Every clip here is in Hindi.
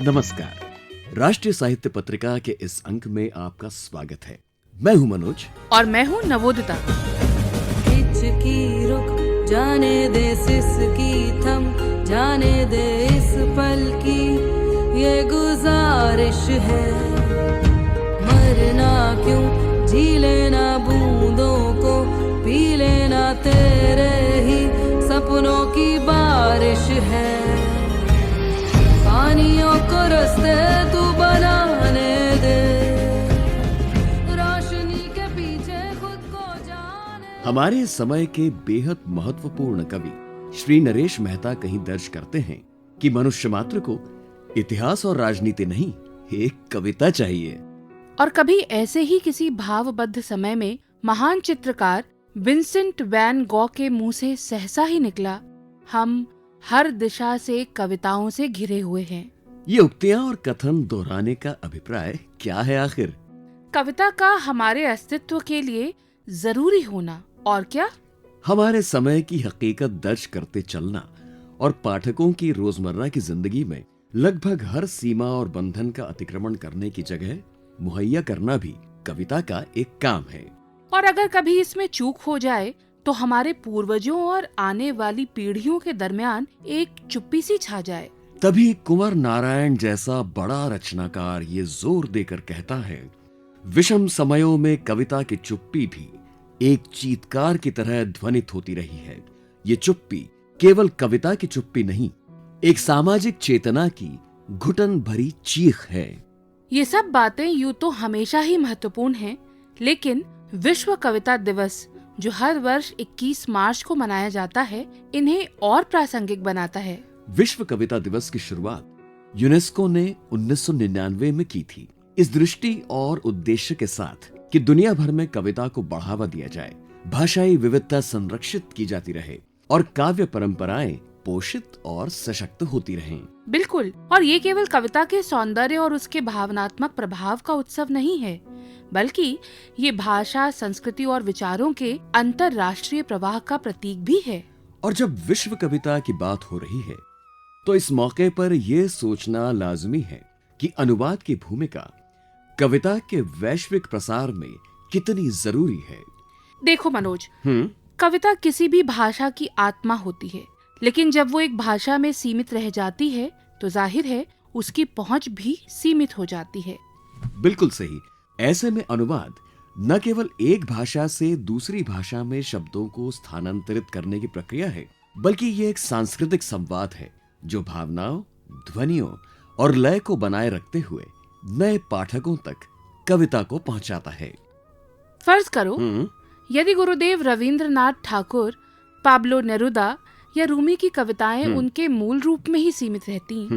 नमस्कार। राष्ट्रीय साहित्य पत्रिका के इस अंक में आपका स्वागत है। मैं हूं मनोज और मैं हूं नवोदिता। की रुक जाने दे सिसकी थम जाने दे इस पल की ये गुजारिश है। मरना क्यों जी लेना बूंदों को पी लेना तेरे ही सपनों की बारिश है। पानियों को रास्ते तू बनाने दे रोशनी के पीछे खुद को जाने। हमारे समय के बेहद महत्वपूर्ण कवि श्री नरेश मेहता कहीं दर्ज करते हैं कि मनुष्य मात्र को इतिहास और राजनीति नहीं, एक कविता चाहिए। और कभी ऐसे ही किसी भावबद्ध समय में महान चित्रकार विंसेंट वैन गॉ के मुंह से सहसा ही निकला, हम हर दिशा से कविताओं से घिरे हुए हैं। ये उक्तियां और कथन दोहराने का अभिप्राय क्या है आखिर? कविता का हमारे अस्तित्व के लिए जरूरी होना और क्या, हमारे समय की हकीकत दर्ज करते चलना और पाठकों की रोजमर्रा की जिंदगी में लगभग हर सीमा और बंधन का अतिक्रमण करने की जगह मुहैया करना भी कविता का एक काम है। और अगर कभी इसमें चूक हो जाए तो हमारे पूर्वजों और आने वाली पीढ़ियों के दरमियान एक चुप्पी सी छा जाए। तभी कुंवर नारायण जैसा बड़ा रचनाकार ये जोर देकर कहता है, विषम समयों में कविता की चुप्पी भी एक चीत्कार की तरह ध्वनित होती रही है। ये चुप्पी केवल कविता की चुप्पी नहीं, एक सामाजिक चेतना की घुटन भरी चीख है। ये सब बातें यूं तो हमेशा ही महत्वपूर्ण हैं, लेकिन विश्व कविता दिवस जो हर वर्ष 21 मार्च को मनाया जाता है, इन्हें और प्रासंगिक बनाता है। विश्व कविता दिवस की शुरुआत यूनेस्को ने 1999 में की थी, इस दृष्टि और उद्देश्य के साथ कि दुनिया भर में कविता को बढ़ावा दिया जाए, भाषाई विविधता संरक्षित की जाती रहे और काव्य परंपराएं पोषित और सशक्त होती रहें। बिल्कुल, और ये केवल कविता के सौंदर्य और उसके भावनात्मक प्रभाव का उत्सव नहीं है, बल्कि ये भाषा, संस्कृति और विचारों के अंतरराष्ट्रीय प्रवाह का प्रतीक भी है। और जब विश्व कविता की बात हो रही है तो इस मौके पर यह सोचना लाजमी है कि अनुवाद की भूमिका कविता के वैश्विक प्रसार में कितनी जरूरी है। देखो मनोज, कविता किसी भी भाषा की आत्मा होती है, लेकिन जब वो एक भाषा में सीमित रह जाती है तो जाहिर है उसकी पहुंच भी सीमित हो जाती है। बिल्कुल सही। ऐसे में अनुवाद न केवल एक भाषा से दूसरी भाषा में शब्दों को स्थानांतरित करने की प्रक्रिया है, बल्कि ये एक सांस्कृतिक संवाद है जो भावनाओं, ध्वनियों और लय को बनाए रखते हुए नए पाठकों तक कविता को पहुंचाता है। फर्ज करो यदि गुरुदेव रवींद्रनाथ ठाकुर, पाब्लो नेरुदा या रूमी की कविताएं उनके मूल रूप में ही सीमित रहती,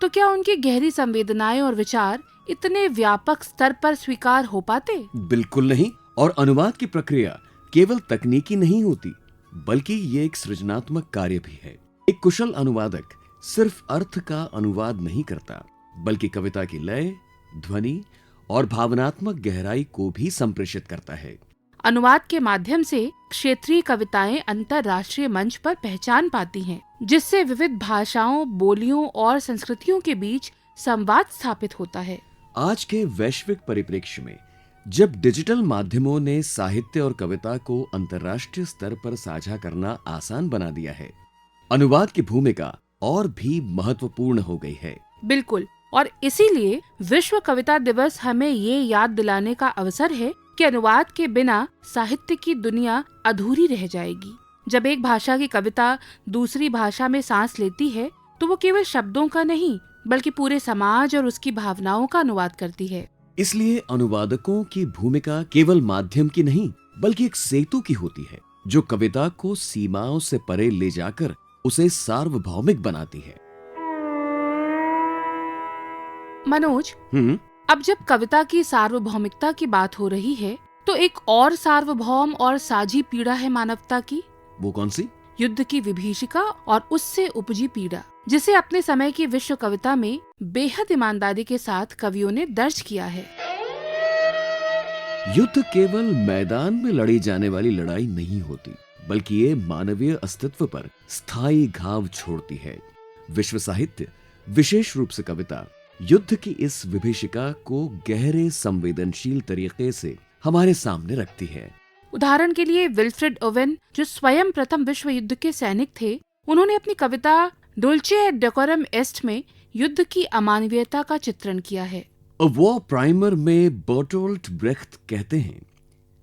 तो क्या उनकी गहरी संवेदनाएं और विचार इतने व्यापक स्तर पर स्वीकार हो पाते? बिल्कुल नहीं। और अनुवाद की प्रक्रिया केवल तकनीकी नहीं होती, बल्कि ये एक सृजनात्मक कार्य भी है। एक कुशल अनुवादक सिर्फ अर्थ का अनुवाद नहीं करता, बल्कि कविता की लय, ध्वनि और भावनात्मक गहराई को भी संप्रेषित करता है। अनुवाद के माध्यम से क्षेत्रीय कविताएं अंतरराष्ट्रीय मंच पर पहचान पाती हैं, जिससे विविध भाषाओं, बोलियों और संस्कृतियों के बीच संवाद स्थापित होता है। आज के वैश्विक परिप्रेक्ष्य में जब डिजिटल माध्यमों ने साहित्य और कविता को अंतर्राष्ट्रीय स्तर पर साझा करना आसान बना दिया है, अनुवाद की भूमिका और भी महत्वपूर्ण हो गई है। बिल्कुल, और इसीलिए विश्व कविता दिवस हमें ये याद दिलाने का अवसर है कि अनुवाद के बिना साहित्य की दुनिया अधूरी रह जाएगी। जब एक भाषा की कविता दूसरी भाषा में सांस लेती है तो वो केवल शब्दों का नहीं, बल्कि पूरे समाज और उसकी भावनाओं का अनुवाद करती है। इसलिए अनुवादकों की भूमिका केवल माध्यम की नहीं, बल्कि एक सेतु की होती है, जो कविता को सीमाओं से परे ले जाकर उसे सार्वभौमिक बनाती है। मनोज, अब जब कविता की सार्वभौमिकता की बात हो रही है, तो एक और सार्वभौम और साझी पीड़ा है मानवता की। वो कौन सी? युद्ध की विभीषिका और उससे उपजी पीड़ा, जिसे अपने समय की विश्व कविता में बेहद ईमानदारी के साथ कवियों ने दर्ज किया है। युद्ध केवल मैदान में लड़ी जाने वाली लड़ाई नहीं होती, बल्कि ये मानवीय अस्तित्व पर स्थायी घाव छोड़ती है। विश्व साहित्य, विशेष रूप से कविता, युद्ध की इस विभीषिका को गहरे संवेदनशील तरीके से हमारे सामने रखती है। उदाहरण के लिए विल्फ्रेड ओवेन, जो स्वयं प्रथम विश्व युद्ध के सैनिक थे, उन्होंने अपनी कविता डुल्चे एट डेकोरम एस्ट में युद्ध की अमानवीयता का चित्रण किया है। अ वॉर प्राइमर में बर्टोल्ट ब्रेख्ट कहते हैं,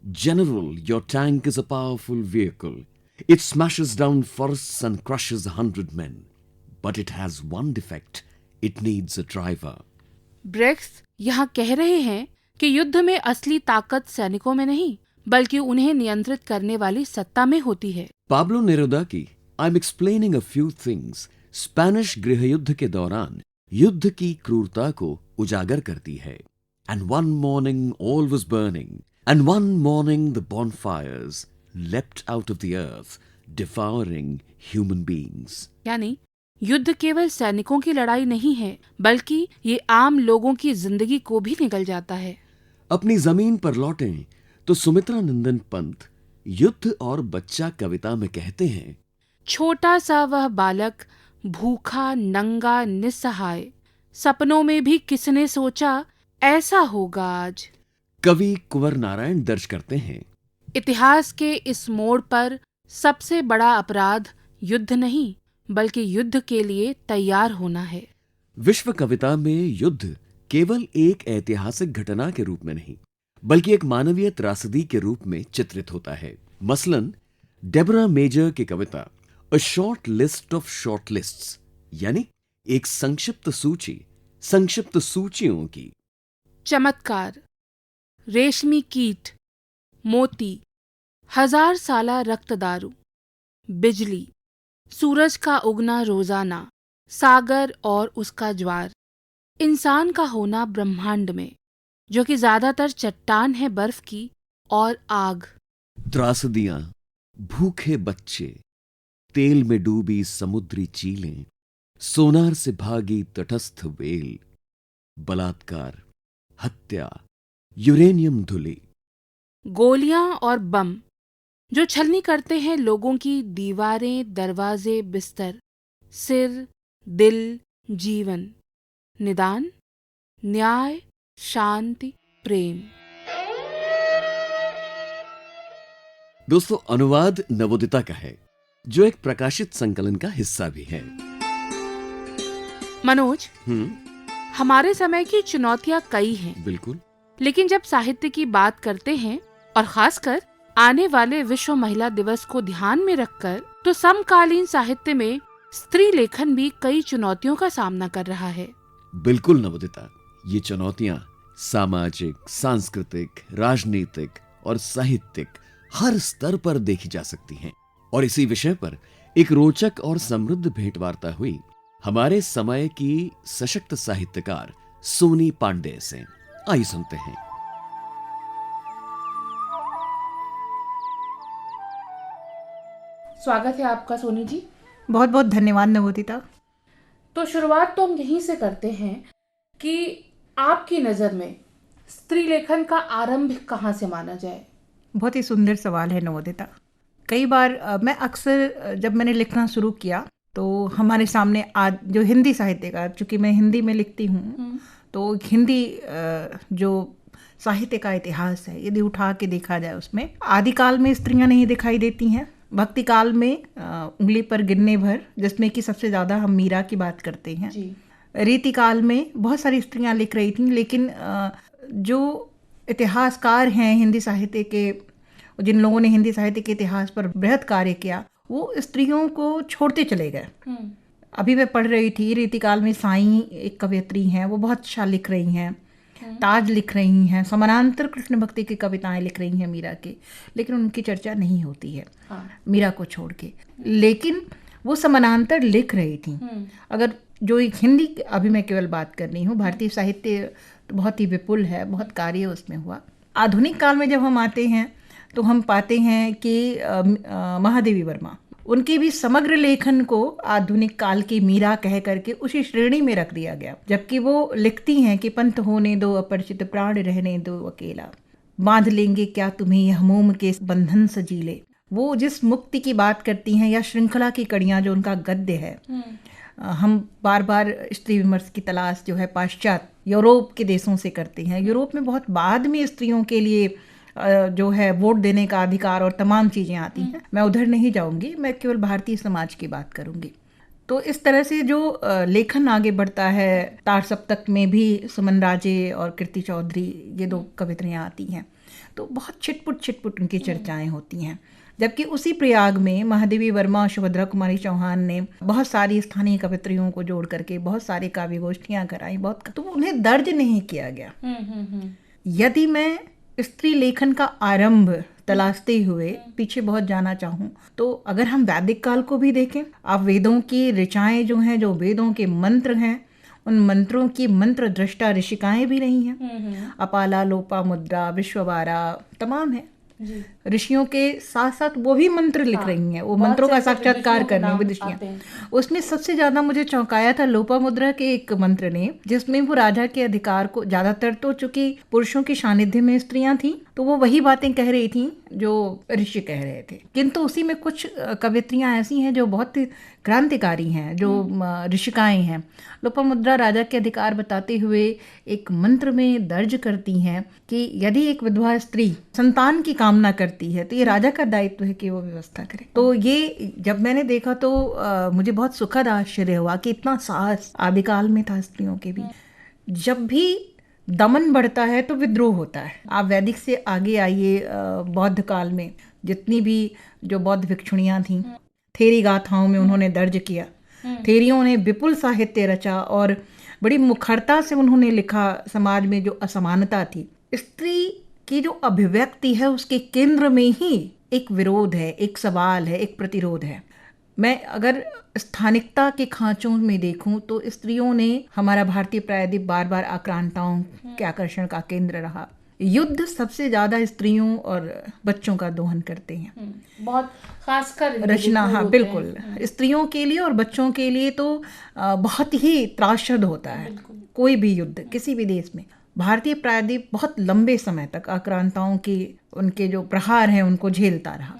general, your tank is a powerful vehicle. It smashes down forests and crushes 100 men. But it has one defect. It needs a driver. Brecht यहाँ कह रहे हैं कि युद्ध में असली ताकत सैनिकों में नहीं, बल्कि उन्हें नियंत्रित करने वाली सत्ता में होती है। पाब्लो नेरुदा की I'm explaining a few things Spanish गृहयुद्ध के दौरान युद्ध की क्रूरता को उजागर करती है। And one morning all was burning. And one morning the bonfires leapt out of the earth, devouring human beings. यानी युद्ध केवल सैनिकों की लड़ाई नहीं है, बल्कि ये आम लोगों की जिंदगी को भी निगल जाता है। अपनी जमीन पर लौटें तो सुमित्रा नंदन पंत युद्ध और बच्चा कविता में कहते हैं, छोटा सा वह बालक भूखा नंगा निस्सहाय, सपनों में भी किसने सोचा ऐसा होगा आज। कवि कुंवर नारायण दर्ज करते हैं, इतिहास के इस मोड़ पर सबसे बड़ा अपराध युद्ध नहीं, बल्कि युद्ध के लिए तैयार होना है। विश्व कविता में युद्ध केवल एक ऐतिहासिक घटना के रूप में नहीं, बल्कि एक मानवीय त्रासदी के रूप में चित्रित होता है। मसलन डेबरा मेजर की कविता a short list of short lists, यानी एक संक्षिप्त सूचियों की। चमत्कार, रेशमी कीट, मोती, 1000 साला रक्तदारू, बिजली, सूरज का उगना रोजाना, सागर और उसका ज्वार, इंसान का होना ब्रह्मांड में, जो कि ज्यादातर चट्टान है बर्फ की, और आग, त्रासदियां, भूखे बच्चे, तेल में डूबी समुद्री चीलें, सोनार से भागी तटस्थ वेल, बलात्कार, हत्या, यूरेनियम धुली, गोलियां और बम जो छलनी करते हैं लोगों की दीवारें, दरवाजे, बिस्तर, सिर, दिल, जीवन, निदान, न्याय, शांति, प्रेम। दोस्तों, अनुवाद नवोदिता का है, जो एक प्रकाशित संकलन का हिस्सा भी है। मनोज, हमारे समय की चुनौतियां कई हैं। बिल्कुल। लेकिन जब साहित्य की बात करते हैं, और खासकर आने वाले विश्व महिला दिवस को ध्यान में रखकर, तो समकालीन साहित्य में स्त्री लेखन भी कई चुनौतियों का सामना कर रहा है। बिल्कुल नवोदिता, ये चुनौतियां सामाजिक, सांस्कृतिक, राजनीतिक और साहित्यिक हर स्तर पर देखी जा सकती हैं। और इसी विषय पर एक रोचक और समृद्ध भेंटवार्ता हुई हमारे समय की सशक्त साहित्यकार सोनी पांडे से। आइए सुनते हैं। स्वागत है आपका सोनी जी। बहुत बहुत धन्यवाद नवोदिता। तो शुरुआत तो हम यहीं से करते हैं कि आपकी नज़र में स्त्री लेखन का आरंभ कहाँ से माना जाए। बहुत ही सुंदर सवाल है नवोदिता। कई बार मैं अक्सर जब मैंने लिखना शुरू किया तो हमारे सामने आज जो हिंदी साहित्यकार, चूँकि मैं हिंदी में लिखती हूँ, तो हिंदी जो साहित्य का इतिहास है, यदि उठा के देखा जाए, उसमें आदिकाल में स्त्रियां नहीं दिखाई देती हैं। भक्ति काल में उंगली पर गिनने भर, जिसमें कि सबसे ज़्यादा हम मीरा की बात करते हैं। रीति काल में बहुत सारी स्त्रियां लिख रही थीं, लेकिन जो इतिहासकार हैं हिंदी साहित्य के, जिन लोगों ने हिंदी साहित्य के इतिहास पर बृहद कार्य किया, वो स्त्रियों को छोड़ते चले गए। अभी मैं पढ़ रही थी, रीतिकाल में साईं एक कवयित्री हैं, वो बहुत अच्छा लिख रही हैं, ताज लिख रही हैं, समानांतर कृष्ण भक्ति की कविताएं लिख रही हैं मीरा के, लेकिन उनकी चर्चा नहीं होती है मीरा को छोड़ के। लेकिन वो समानांतर लिख रही थी। अगर जो एक हिंदी, अभी मैं केवल बात कर रही हूँ, भारतीय साहित्य तो बहुत ही विपुल है, बहुत कार्य उसमें हुआ। आधुनिक काल में जब हम आते हैं तो हम पाते हैं कि महादेवी वर्मा, उनके भी समग्र लेखन को आधुनिक काल की मीरा कह करके उसी श्रेणी में रख दिया गया। जबकि वो लिखती हैं कि पंथ होने दो अपरिचित, प्राण रहने दो अकेला, बांध लेंगे क्या तुम्हें यह मोम के बंधन सजीले। वो जिस मुक्ति की बात करती हैं, या श्रृंखला की कड़ियाँ जो उनका गद्य है, हम बार बार स्त्री विमर्श की तलाश जो है पाश्चात्य यूरोप के देशों से करते हैं। यूरोप में बहुत बाद में स्त्रियों के लिए जो है वोट देने का अधिकार और तमाम चीज़ें आती हैं। मैं उधर नहीं जाऊंगी, मैं केवल भारतीय समाज की बात करूंगी। तो इस तरह से जो लेखन आगे बढ़ता है, तार सप्तक में भी सुमन राजे और कीर्ति चौधरी ये 2 कवित्रियाँ आती हैं, तो बहुत छिटपुट उनकी चर्चाएं होती हैं। जबकि उसी प्रयाग में महादेवी वर्मा और सुभद्रा कुमारी चौहान ने बहुत सारी स्थानीय कवित्रियों को जोड़ करके बहुत सारी काव्य गोष्ठियाँ कराई, तो उन्हें दर्ज नहीं किया गया। यदि मैं स्त्री लेखन का आरंभ तलाशते हुए पीछे बहुत जाना चाहूँ, तो अगर हम वैदिक काल को भी देखें, आप वेदों की ऋचाएं जो हैं, जो वेदों के मंत्र हैं, उन मंत्रों की मंत्र दृष्टा ऋषिकाएं भी रही हैं। अपाला, लोपा मुद्रा, विश्ववारा तमाम है। ऋषियों के साथ साथ वो भी मंत्र लिख रही हैं, वो मंत्रों का साक्षात्कार कर रही हैं विदुषियां। उसमें सबसे ज्यादा मुझे चौंकाया था लोपामुद्रा के एक मंत्र ने, जिसमें वो राजा के अधिकार को, ज्यादातर तो चूंकि पुरुषों के सानिध्य में स्त्रियां थीं, तो वो वही बातें कह रही थीं जो ऋषि कह रहे थे। किंतु उसी में कुछ कवित्रियां ऐसी हैं जो बहुत क्रांतिकारी हैं, जो ऋषिकाएं हैं। लोपामुद्रा राजा के अधिकार बताते हुए एक मंत्र में दर्ज करती हैं कि यदि एक विधवा स्त्री संतान की कामना करती है तो ये राजा का दायित्व है कि वो व्यवस्था करे। तो ये जब मैंने देखा तो मुझे बहुत सुखद आश्चर्य हुआ कि इतना साहस आदिकाल में था स्त्रियों के भी। जब भी दमन बढ़ता है तो विद्रोह होता है। आप वैदिक से आगे आइए, बौद्ध काल में जितनी भी जो बौद्ध भिक्षुणियां थीं, थेरी गाथाओं में उन्होंने दर्ज किया। थेरियों ने विपुल साहित्य रचा और बड़ी मुखरता से उन्होंने लिखा। समाज में जो असमानता थी, स्त्री की जो अभिव्यक्ति है, उसके केंद्र में ही एक विरोध है, एक सवाल है, एक प्रतिरोध है। मैं अगर स्थानिकता के खांचों में देखूं तो स्त्रियों ने हमारा भारतीय प्रायद्वीप बार बार आक्रांताओं के आकर्षण का केंद्र रहा। युद्ध सबसे ज्यादा स्त्रियों और बच्चों का दोहन करते हैं, बहुत खासकर रचना। हाँ बिल्कुल, स्त्रियों के लिए और बच्चों के लिए तो बहुत ही त्रासद होता है कोई भी युद्ध किसी भी देश में। भारतीय प्रायद्वीप बहुत लंबे समय तक आक्रांताओं की, उनके जो प्रहार हैं, उनको झेलता रहा।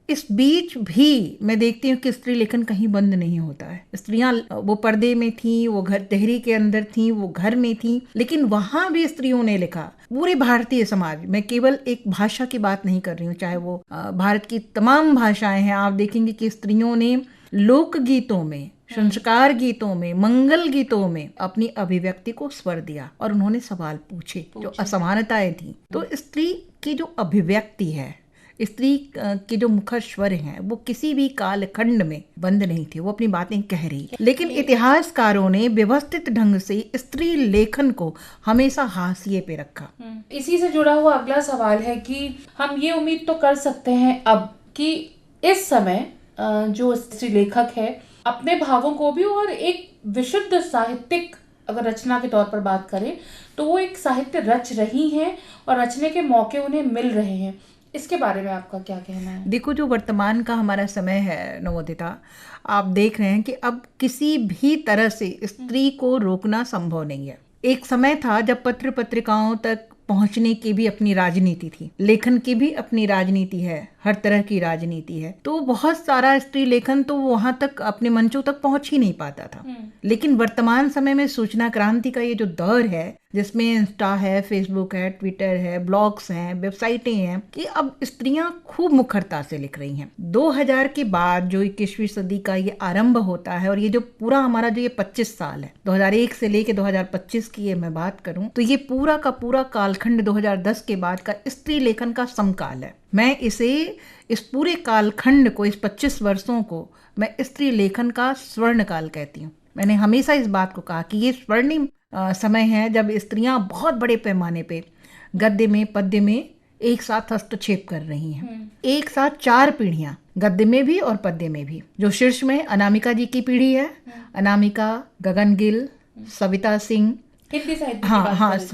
इस बीच भी मैं देखती हूँ कि स्त्री लेखन कहीं बंद नहीं होता है। स्त्रियां वो पर्दे में थीं, वो घर तहरी के अंदर थीं, वो घर में थीं, लेकिन वहां भी स्त्रियों ने लिखा। पूरे भारतीय समाज, मैं केवल एक भाषा की बात नहीं कर रही हूँ, चाहे वो भारत की तमाम भाषाएं हैं, आप देखेंगे कि स्त्रियों ने लोकगीतों में, संस्कार गीतों में, मंगल गीतों में अपनी अभिव्यक्ति को स्वर दिया और उन्होंने सवाल पूछे जो असमानताएं थी। तो स्त्री की जो अभिव्यक्ति है, स्त्री के जो मुखर स्वर हैं, वो किसी भी कालखंड में बंद नहीं थे, वो अपनी बातें कह रही है। लेकिन इतिहासकारों ने व्यवस्थित ढंग से स्त्री लेखन को हमेशा हाशिए पे रखा। इसी से जुड़ा हुआ अगला सवाल है कि हम ये उम्मीद तो कर सकते हैं अब कि इस समय जो स्त्री लेखक है अपने भावों को भी, और एक विशुद्ध साहित्यिक अगर रचना के तौर पर बात करें तो वो एक साहित्य रच रही हैं और रचने के मौके उन्हें मिल रहे हैं। इसके बारे में आपका क्या कहना है? देखो, जो वर्तमान का हमारा समय है नवोदिता, आप देख रहे हैं कि अब किसी भी तरह से स्त्री को रोकना संभव नहीं है। एक समय था जब पत्र पत्रिकाओं तक पहुंचने की भी अपनी राजनीति थी, लेखन की भी अपनी राजनीति है, हर तरह की राजनीति है। तो बहुत सारा स्त्री लेखन तो वहां तक, अपने मंचों तक पहुंच ही नहीं पाता था। लेकिन वर्तमान समय में सूचना क्रांति का ये जो दौर है, जिसमें इंस्टा है, फेसबुक है, ट्विटर है, ब्लॉग्स हैं, वेबसाइटें हैं, कि अब स्त्रियां खूब मुखरता से लिख रही हैं। 2000 के बाद जो 21वीं सदी का ये आरंभ होता है, और ये जो पूरा हमारा जो ये 25 साल है, 2001 से लेके 2025 की ये मैं बात करूं, तो ये पूरा का पूरा कालखंड 2010 के बाद का स्त्री लेखन का समकाल है। मैं इस पूरे कालखंड को, इस 25 वर्षों को मैं स्त्री लेखन का स्वर्ण काल कहती हूँ। मैंने हमेशा इस बात को कहा कि ये स्वर्णिम समय है जब स्त्रियां बहुत बड़े पैमाने पे गद्य में, पद्य में एक साथ हस्तक्षेप कर रही हैं। एक साथ 4 पीढ़ियां, गद्य में भी और पद्य में भी। जो शीर्ष में अनामिका जी की पीढ़ी है, अनामिका, गगन गिल, सविता सिंह, हिंदी साहित्य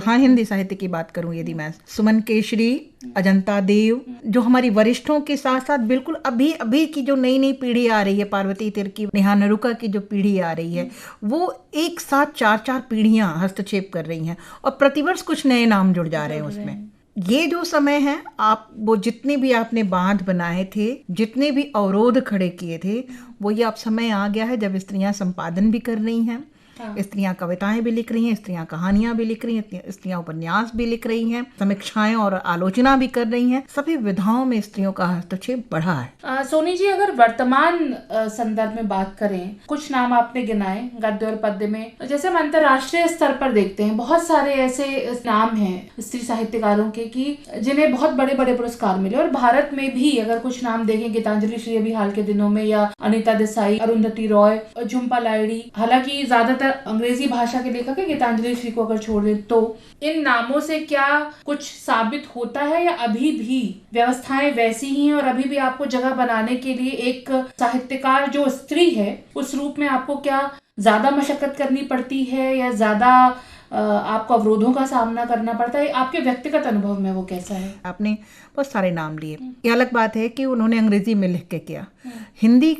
हाँ हिंदी साहित्य की बात करूं यदि मैं, सुमन केशरी, अजंता देव, जो हमारी वरिष्ठों के साथ साथ बिल्कुल अभी अभी की जो नई नई पीढ़ी आ रही है, पार्वती तिर्की, नेहा नरुका की जो पीढ़ी आ रही है, वो एक साथ 4-4 पीढ़ियां हस्तक्षेप कर रही हैं और प्रतिवर्ष कुछ नए नाम जुड़ जा रहे हैं उसमें। ये जो समय है, आप वो जितने भी आपने बांध बनाए थे, जितने भी अवरोध खड़े किए थे, वो ये अब समय आ गया है जब स्त्रियां संपादन भी कर रही हैं, स्त्रियां कविताएं भी लिख रही हैं, स्त्रियां कहानियां भी लिख रही हैं, स्त्रियां उपन्यास भी लिख रही हैं, समीक्षाएं और आलोचना भी कर रही हैं। सभी विधाओं में स्त्रियों का हस्तक्षेप बढ़ा है। सोनी जी, अगर वर्तमान संदर्भ में बात करें, कुछ नाम आपने गिनाए गद्य और पद्य में, जैसे हम अंतर्राष्ट्रीय स्तर पर देखते हैं बहुत सारे ऐसे नाम हैं स्त्री साहित्यकारों के कि जिन्हें बहुत बड़े बड़े पुरस्कार मिले, और भारत में भी अगर कुछ नाम देखें, गीतांजलि श्री अभी हाल के दिनों में, या अनीता देसाई, अरुंधति रॉय, झुम्पा लाहिड़ी, हालांकि ज्यादातर अंग्रेजी भाषा के लेखक है, गीतांजलि श्री को अगर छोड़ दें तो इन नामों से क्या कुछ साबित होता है, या अभी भी व्यवस्थाएं वैसी ही हैं और अभी भी आपको जगह बनाने के लिए एक साहित्यकार जो स्त्री है उस रूप में आपको क्या ज्यादा मशक्कत करनी पड़ती है, या ज्यादा आपको अवरोधों का सामना करना पड़ता है? आपके व्यक्तिगत अनुभव में वो कैसा है? आपने बहुत सारे नाम लिए। ये अलग बात है कि उन्होंने अंग्रेजी में लिख के किया। हिंदी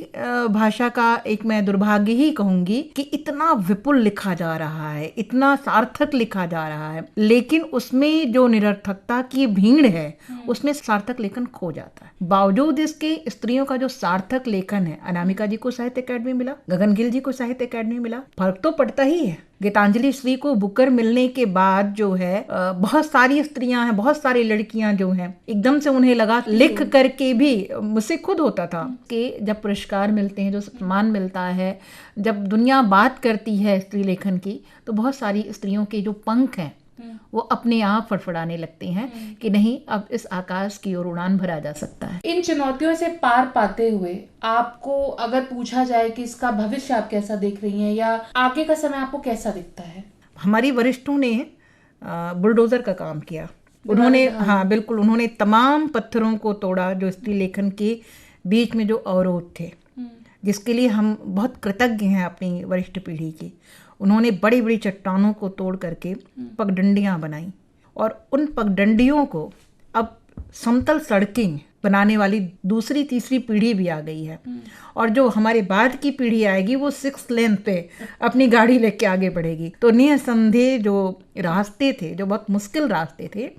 भाषा का एक मैं दुर्भाग्य ही कहूंगी कि इतना विपुल लिखा जा रहा है, इतना सार्थक लिखा जा रहा है, लेकिन उसमें जो निरर्थकता की भीड़ है उसमें सार्थक लेखन खो जाता है। बावजूद इसके स्त्रियों का जो सार्थक लेखन है, अनामिका जी को साहित्य अकादमी मिला, गगन गिल जी को साहित्य अकादमी मिला, फर्क तो पड़ता ही है। गीतांजलि श्री को बुकर मिलने के बाद जो है बहुत सारी स्त्रियां हैं, बहुत सारी लड़कियां जो हैं, एकदम से उन्हें लगा, लिख करके भी मुझसे खुद होता था कि जब पुरस्कार मिलते हैं, जो सम्मान मिलता है, जब दुनिया बात करती है स्त्री लेखन की, तो बहुत सारी स्त्रियों के जो पंख हैं वो अपने आप फड़फड़ाने लगते हैं कि नहीं, अब इस आकाश की ओर उड़ान भरा जा सकता है। इन चुनौतियों से पार पाते हुए आपको अगर पूछा जाए कि इसका भविष्य आप कैसा देख रही हैं, या आगे का समय आपको कैसा दिखता है? हमारी वरिष्ठों ने बुलडोजर का काम किया। उन्होंने, हाँ बिल्कुल, उन्होंने तमाम पत्थरों को तोड़ा जो स्त्री लेखन के बीच में जो अवरोध थे, जिसके लिए हम बहुत कृतज्ञ हैं अपनी वरिष्ठ पीढ़ी की। उन्होंने बड़ी बड़ी चट्टानों को तोड़ करके पगडंडियां बनाई, और उन पगडंडियों को अब समतल सड़कें बनाने वाली दूसरी तीसरी पीढ़ी भी आ गई है, और जो हमारे बाद की पीढ़ी आएगी वो 6 लेन पे अपनी गाड़ी लेके आगे बढ़ेगी। तो निसंदेह जो रास्ते थे, जो बहुत मुश्किल रास्ते थे,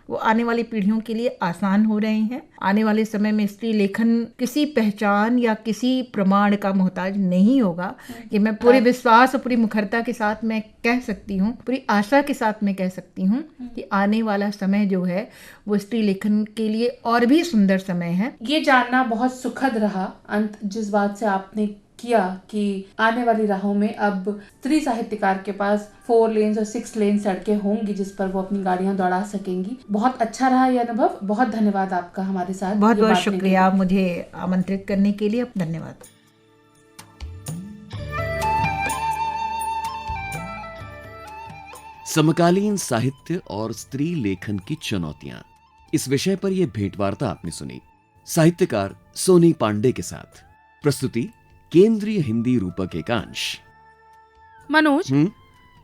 वो आने वाली पीढ़ियों के लिए आसान हो रहे हैं। आने वाले समय में स्त्री लेखन किसी पहचान या किसी प्रमाण का मोहताज नहीं होगा। कि मैं पूरे विश्वास और पूरी मुखरता के साथ मैं कह सकती हूँ, पूरी आशा के साथ मैं कह सकती हूँ कि आने वाला समय जो है वो स्त्री लेखन के लिए और भी सुंदर समय है। ये जानना बहुत सुखद रहा अंत जिस बात से आपने किया कि आने वाली राहों में अब स्त्री साहित्यकार के पास 4 लेन्स और 6 लेन सड़कें होंगी जिस पर वो अपनी गाड़ियां दौड़ा सकेंगी। बहुत अच्छा रहा यह अनुभव। बहुत धन्यवाद आपका हमारे साथ। बहुत बहुत शुक्रिया मुझे आमंत्रित करने के लिए। धन्यवाद। समकालीन साहित्य और स्त्री लेखन की चुनौतियां, इस विषय पर यह भेंटवार्ता आपने सुनी साहित्यकार सोनी पांडे के साथ। प्रस्तुति केंद्रीय हिंदी रूपक एकांश। मनोज,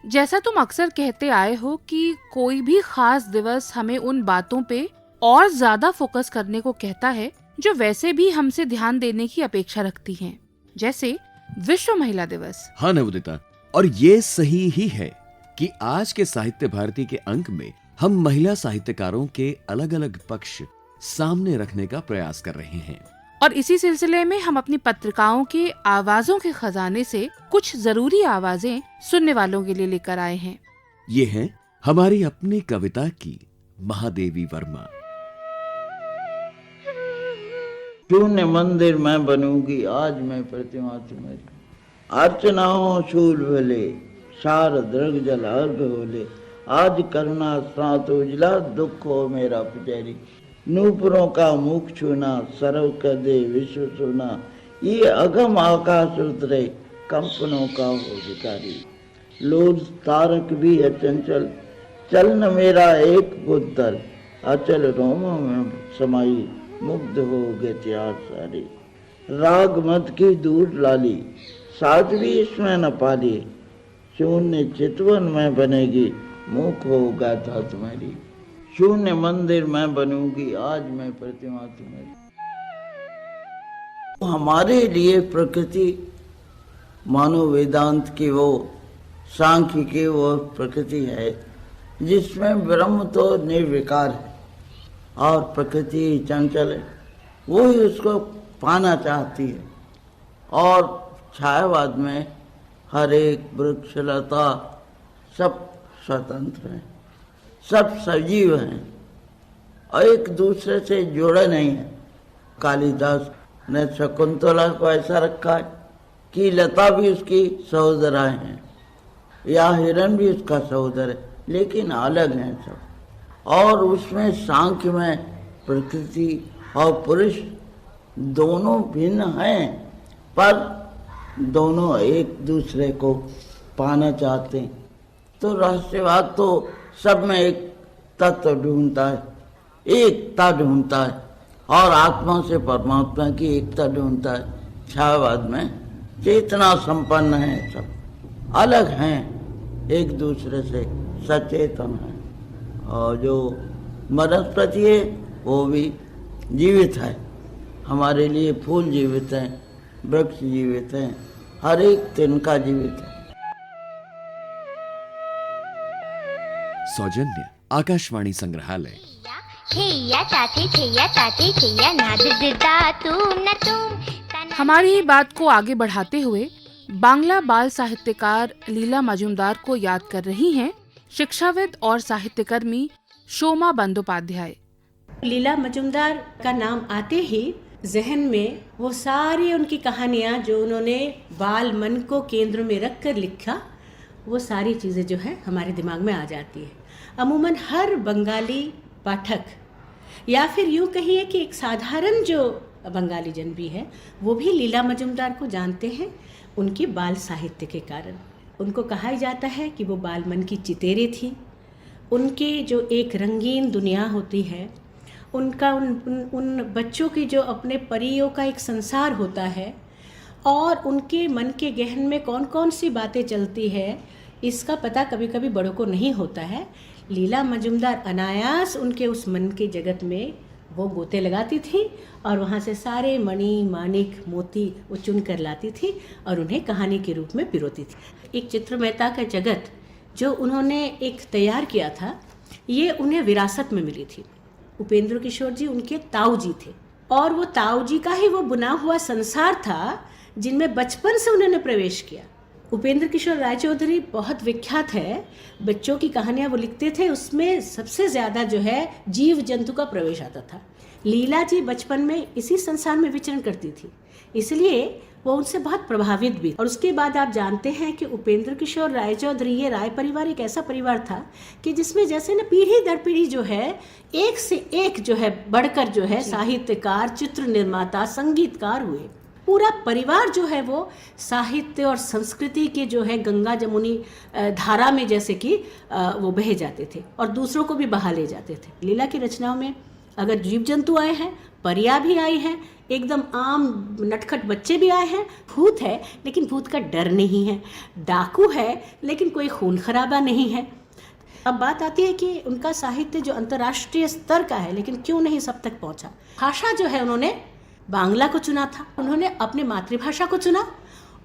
जैसा तुम अक्सर कहते आए हो कि कोई भी खास दिवस हमें उन बातों पे और ज्यादा फोकस करने को कहता है जो वैसे भी हमसे ध्यान देने की अपेक्षा रखती हैं, जैसे विश्व महिला दिवस। हाँ नवोदिता, और ये सही ही है कि आज के साहित्य भारती के अंक में हम महिला साहित्यकारों के अलग अलग पक्ष सामने रखने का प्रयास कर रहे हैं, और इसी सिलसिले में हम अपनी पत्रिकाओं के आवाजों के खजाने से कुछ जरूरी आवाजें सुनने वालों के लिए लेकर आए हैं। ये है हमारी अपनी कविता की महादेवी वर्मा। शून्य मंदिर मैं बनूंगी आज मैं प्रतिमा तुम्हारी, अर्चनाओं शूल भले सार दृग जल अर्घ होले, आज करुणा सात उजला दुख हो मेरा पुजारी, नूपुरों का मुख छूना सरव कर दे विश्व सुना, ये अगम आकाश उतरे कंपनों का हो भिखारी, लोज तारक भी है चंचल चल न मेरा एक बुद्धर, अचल रोमों में समाई मुग्ध हो गए त्यार सारे, राग मत की दूर लाली साज भी इसमें न पाली, शून्य चितवन में बनेगी मुख होगा था तुम्हारी, शून्य मंदिर मैं बनूंगी आज मैं प्रतिमा तुम्हारी। हमारे लिए प्रकृति मानव वेदांत की वो सांख्य की वो प्रकृति है जिसमें ब्रह्म तो निर्विकार है, और प्रकृति चंचल है, वो ही उसको पाना चाहती है। और छायावाद में हर एक वृक्ष लता सब स्वतंत्र हैं, सब सजीव हैं और एक दूसरे से जुड़े नहीं हैं। कालिदास ने शकुंतला को ऐसा रखा है कि लता भी उसकी सहोदराएं हैं या हिरण भी उसका सहोदर है, लेकिन अलग हैं सब। और उसमें सांख्य में प्रकृति और पुरुष दोनों भिन्न हैं, पर दोनों एक दूसरे को पाना चाहते हैं। तो रहस्यवाद तो सब में एक तत्व ढूंढता है, एकता ढूंढता है और आत्मा से परमात्मा की एकता ढूंढता है। छायावाद में चेतना संपन्न है, सब अलग हैं, एक दूसरे से सचेतन है। और जो वनस्पति है वो भी जीवित है, हमारे लिए फूल जीवित हैं, वृक्ष जीवित हैं, हर एक तिनका जीवित है। सौजन्य आकाशवाणी संग्रहालय। हमारी ही बात को आगे बढ़ाते हुए बांग्ला बाल साहित्यकार लीला मजूमदार को याद कर रही हैं शिक्षाविद और साहित्यकर्मी शोमा बंदोपाध्याय। लीला मजूमदार का नाम आते ही जहन में वो सारी उनकी कहानियाँ जो उन्होंने बाल मन को केंद्र में रख कर लिखा, वो सारी चीज़ें जो है हमारे दिमाग में आ जाती है। अमूमन हर बंगाली पाठक या फिर यूँ कहिए कि एक साधारण जो बंगाली जन भी है वो भी लीला मजूमदार को जानते हैं उनकी बाल साहित्य के कारण। उनको कहा जाता है कि वो बाल मन की चितेरे थी। उनके जो एक रंगीन दुनिया होती है, उनका उन बच्चों की जो अपने परियों का एक संसार होता है और उनके मन के गहन में कौन कौन सी बातें चलती है, इसका पता कभी कभी बड़ों को नहीं होता है। लीला मजूमदार अनायास उनके उस मन के जगत में वो गोते लगाती थी और वहाँ से सारे मणि माणिक मोती वो चुन कर लाती थी और उन्हें कहानी के रूप में पिरोती थी। एक चित्रमयता का जगत जो उन्होंने एक तैयार किया था, ये उन्हें विरासत में मिली थी। उपेंद्र किशोर जी उनके ताऊ जी थे और वो ताऊ जी का ही वो बुना हुआ संसार था जिनमें बचपन से उन्होंने प्रवेश किया। उपेंद्र किशोर रायचौधरी बहुत विख्यात है, बच्चों की कहानियाँ वो लिखते थे, उसमें सबसे ज़्यादा जो है जीव जंतु का प्रवेश आता था। लीला जी बचपन में इसी संसार में विचरण करती थी, इसलिए वो उनसे बहुत प्रभावित भी। और उसके बाद आप जानते हैं कि उपेंद्र किशोर रायचौधरी, ये राय परिवार एक ऐसा परिवार था कि जिसमें जैसे ना पीढ़ी दर पीढ़ी जो है एक से एक जो है बढ़कर जो है साहित्यकार, चित्र निर्माता, संगीतकार हुए। पूरा परिवार जो है वो साहित्य और संस्कृति के जो है गंगा जमुनी धारा में जैसे कि वो बहे जाते थे और दूसरों को भी बहा ले जाते थे। लीला की रचनाओं में अगर जीव जंतु आए हैं, परियां भी आई हैं, एकदम आम नटखट बच्चे भी आए हैं, भूत है लेकिन भूत का डर नहीं है, डाकू है लेकिन कोई खून खराबा नहीं है। अब बात आती है कि उनका साहित्य जो अंतर्राष्ट्रीय स्तर का है लेकिन क्यों नहीं सब तक पहुंचा। भाषा जो है उन्होंने बांग्ला को चुना था, उन्होंने अपने मातृभाषा को चुना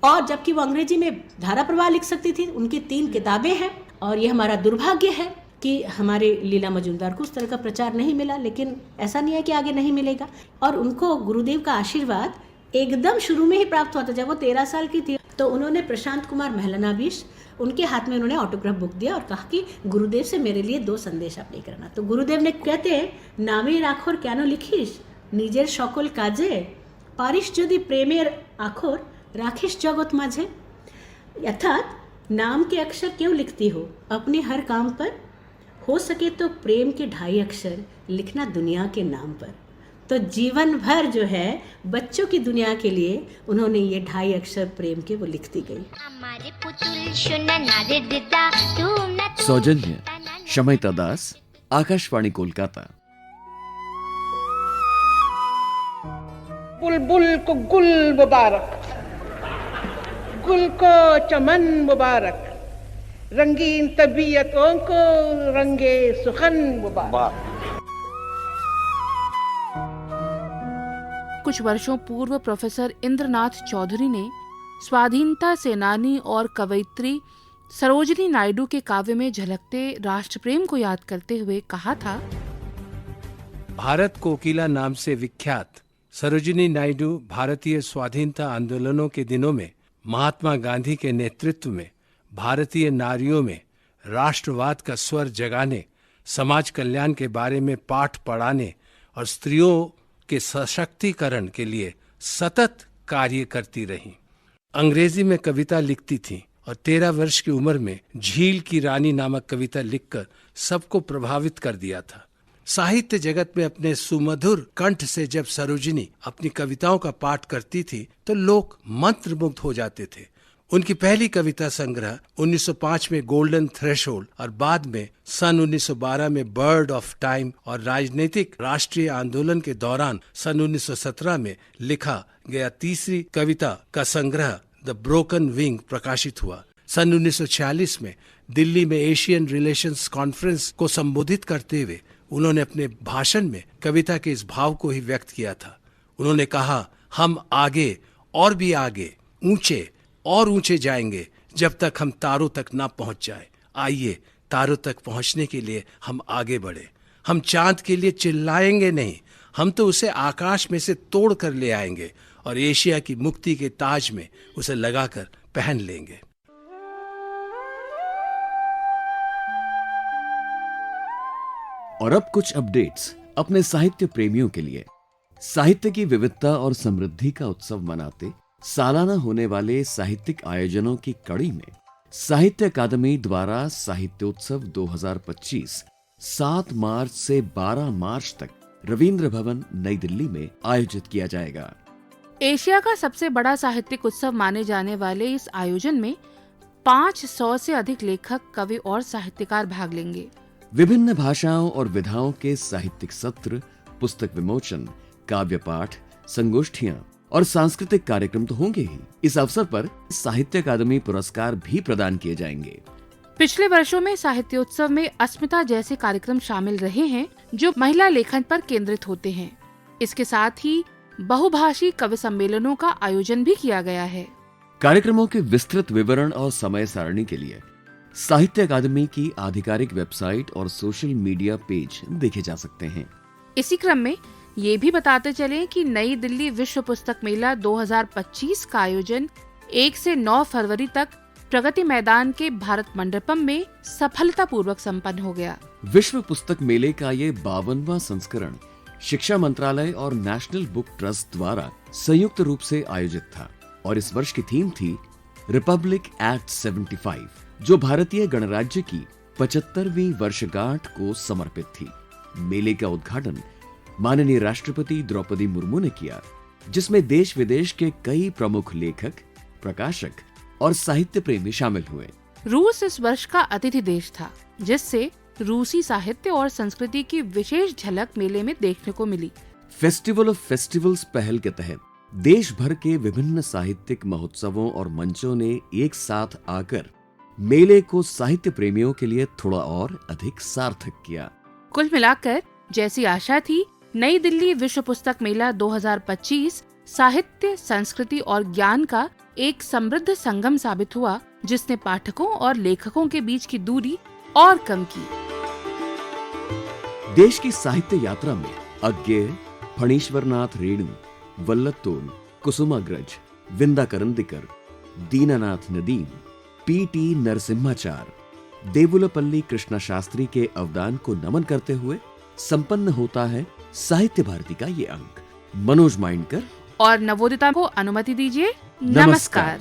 और जबकि वो अंग्रेजी में धारा प्रवाह लिख सकती थी। उनकी 3 किताबें हैं और ये हमारा दुर्भाग्य है कि हमारे लीला मजूमदार को उस तरह का प्रचार नहीं मिला, लेकिन ऐसा नहीं है कि आगे नहीं मिलेगा। और उनको गुरुदेव का आशीर्वाद एकदम शुरू में ही प्राप्त हुआ था। जब वो 13 साल की थी तो उन्होंने प्रशांत कुमार महलनाबिश, उनके हाथ में उन्होंने ऑटोग्राफ बुक दिया और कहा कि गुरुदेव से मेरे लिए 2 संदेश आप ले करना। तो गुरुदेव ने कहते हैं, नामे राखोर क्यानो लिखिस নিজের সকল কাজে, পারিস যদি প্রেমের আখর রাখিস জগৎ মাঝে। अर्थात नाम के अक्षर क्यों लिखती हो अपने हर काम पर, हो सके तो प्रेम के 2.5 अक्षर लिखना दुनिया के नाम पर। तो जीवन भर जो है बच्चों की दुनिया के लिए उन्होंने ये 2.5 अक्षर प्रेम के वो लिखती गई। सौजन्य शमयता दास, आकाशवाणी कोलकाता। बुलबुल को गुल मुबारक, गुल को चमन मुबारक, रंगीन तबीयतों को रंगे सुखन मुबारक। कुछ वर्षों पूर्व प्रोफेसर इंद्रनाथ चौधरी ने स्वाधीनता सेनानी और कवयित्री सरोजिनी नायडू के काव्य में झलकते राष्ट्र प्रेम को याद करते हुए कहा था, भारत कोकिला नाम से विख्यात सरोजिनी नायडू भारतीय स्वाधीनता आंदोलनों के दिनों में महात्मा गांधी के नेतृत्व में भारतीय नारियों में राष्ट्रवाद का स्वर जगाने, समाज कल्याण के बारे में पाठ पढ़ाने और स्त्रियों के सशक्तिकरण के लिए सतत कार्य करती रहीं। अंग्रेजी में कविता लिखती थीं और 13 वर्ष की उम्र में झील की रानी नामक कविता लिखकर सबको प्रभावित कर दिया था। साहित्य जगत में अपने सुमधुर कंठ से जब सरोजिनी अपनी कविताओं का पाठ करती थी तो लोग मंत्रमुग्ध हो जाते थे। उनकी पहली कविता संग्रह 1905 में गोल्डन थ्रेशोल्ड और बाद में सन 1912 में बर्ड ऑफ टाइम और राजनीतिक राष्ट्रीय आंदोलन के दौरान सन 1917 में लिखा गया तीसरी कविता का संग्रह द ब्रोकन विंग प्रकाशित हुआ। सन 1946 में दिल्ली में एशियन रिलेशंस कॉन्फ्रेंस को संबोधित करते हुए उन्होंने अपने भाषण में कविता के इस भाव को ही व्यक्त किया था। उन्होंने कहा, हम आगे और भी आगे, ऊंचे और ऊंचे जाएंगे जब तक हम तारों तक ना पहुंच जाए। आइए तारों तक पहुंचने के लिए हम आगे बढ़े। हम चांद के लिए चिल्लाएंगे नहीं, हम तो उसे आकाश में से तोड़ कर ले आएंगे और एशिया की मुक्ति के ताज में उसे लगाकर पहन लेंगे। और अब कुछ अपडेट्स अपने साहित्य प्रेमियों के लिए। साहित्य की विविधता और समृद्धि का उत्सव मनाते सालाना होने वाले साहित्यिक आयोजनों की कड़ी में साहित्य अकादमी द्वारा साहित्योत्सव 2025 7 मार्च से 12 मार्च तक रवींद्र भवन नई दिल्ली में आयोजित किया जाएगा। एशिया का सबसे बड़ा साहित्यिक उत्सव माने जाने वाले इस आयोजन में 500 से अधिक लेखक, कवि और साहित्यकार भाग लेंगे। विभिन्न भाषाओं और विधाओं के साहित्यिक सत्र, पुस्तक विमोचन, काव्य पाठ, संगोष्ठियां और सांस्कृतिक कार्यक्रम तो होंगे ही। इस अवसर पर साहित्य अकादमी पुरस्कार भी प्रदान किए जाएंगे। पिछले वर्षों में साहित्योत्सव में अस्मिता जैसे कार्यक्रम शामिल रहे हैं जो महिला लेखन पर केंद्रित होते हैं। इसके साथ ही बहुभाषी कवि सम्मेलनों का आयोजन भी किया गया है। कार्यक्रमों के विस्तृत विवरण और समय सारणी के लिए साहित्य अकादमी की आधिकारिक वेबसाइट और सोशल मीडिया पेज देखे जा सकते हैं। इसी क्रम में ये भी बताते चलें कि नई दिल्ली विश्व पुस्तक मेला 2025 का आयोजन 1 से 9 फरवरी तक प्रगति मैदान के भारत मंडपम में सफलतापूर्वक संपन्न हो गया। विश्व पुस्तक मेले का ये 52वां संस्करण शिक्षा मंत्रालय और नेशनल बुक ट्रस्ट द्वारा संयुक्त रूप से आयोजित था और इस वर्ष की थीम थी रिपब्लिक एक्ट 75, जो भारतीय गणराज्य की 75वीं वर्षगांठ को समर्पित थी। मेले का उद्घाटन माननीय राष्ट्रपति द्रौपदी मुर्मू ने किया, जिसमें देश विदेश के कई प्रमुख लेखक, प्रकाशक और साहित्य प्रेमी शामिल हुए। रूस इस वर्ष का अतिथि देश था, जिससे रूसी साहित्य और संस्कृति की विशेष झलक मेले में देखने को मिली। फेस्टिवल ऑफ फेस्टिवल्स पहल के तहत देश भर के विभिन्न साहित्यिक महोत्सवों और मंचों ने एक साथ आकर मेले को साहित्य प्रेमियों के लिए थोड़ा और अधिक सार्थक किया। कुल मिलाकर जैसी आशा थी, नई दिल्ली विश्व पुस्तक मेला 2025 साहित्य, संस्कृति और ज्ञान का एक समृद्ध संगम साबित हुआ, जिसने पाठकों और लेखकों के बीच की दूरी और कम की। देश की साहित्य यात्रा में अज्ञेय, फणीश्वरनाथ रेणु, वल्लतोन, कुसुमाग्रज, विंदा करंदिकर, दीनानाथ नदीम, पी.टी. नरसिम्हाचार, देवुलपल्ली कृष्णा शास्त्री के अवदान को नमन करते हुए संपन्न होता है साहित्य भारती का ये अंक। मनोज माइंडकर और नवोदिता को अनुमति दीजिए। नमस्कार।